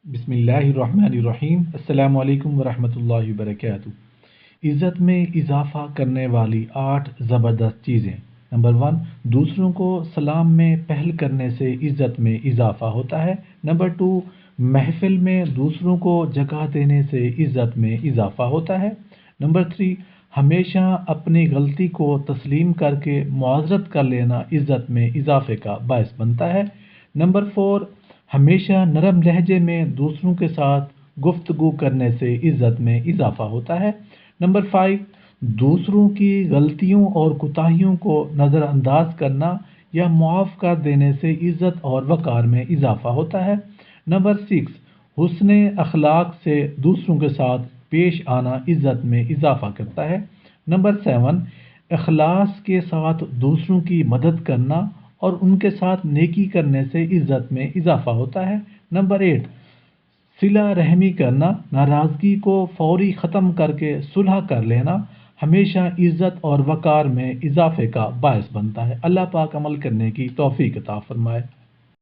بسم اللہ الرحمن الرحیم۔ السلام علیکم ورحمۃ اللہ وبرکاتہ۔ عزت میں اضافہ کرنے والی 8 زبردست چیزیں۔ نمبر 1، دوسروں کو سلام میں پہل کرنے سے عزت میں اضافہ ہوتا ہے۔ نمبر 2، محفل میں دوسروں کو جگہ دینے سے عزت میں اضافہ ہوتا ہے۔ نمبر 3، ہمیشہ اپنی غلطی کو تسلیم کر کے معذرت کر لینا عزت میں اضافے کا باعث بنتا ہے۔ نمبر 4، ہمیشہ نرم لہجے میں دوسروں کے ساتھ گفتگو کرنے سے عزت میں اضافہ ہوتا ہے۔ نمبر 5، دوسروں کی غلطیوں اور کوتاہیوں کو نظر انداز کرنا یا معاف کر دینے سے عزت اور وقار میں اضافہ ہوتا ہے۔ نمبر 6، حسن اخلاق سے دوسروں کے ساتھ پیش آنا عزت میں اضافہ کرتا ہے۔ نمبر 7، اخلاص کے ساتھ دوسروں کی مدد کرنا اور ان کے ساتھ نیکی کرنے سے عزت میں اضافہ ہوتا ہے۔ نمبر 8، صلہ رحمی کرنا، ناراضگی کو فوری ختم کر کے صلح کر لینا ہمیشہ عزت اور وقار میں اضافے کا باعث بنتا ہے۔ اللہ پاک عمل کرنے کی توفیق عطا فرمائے۔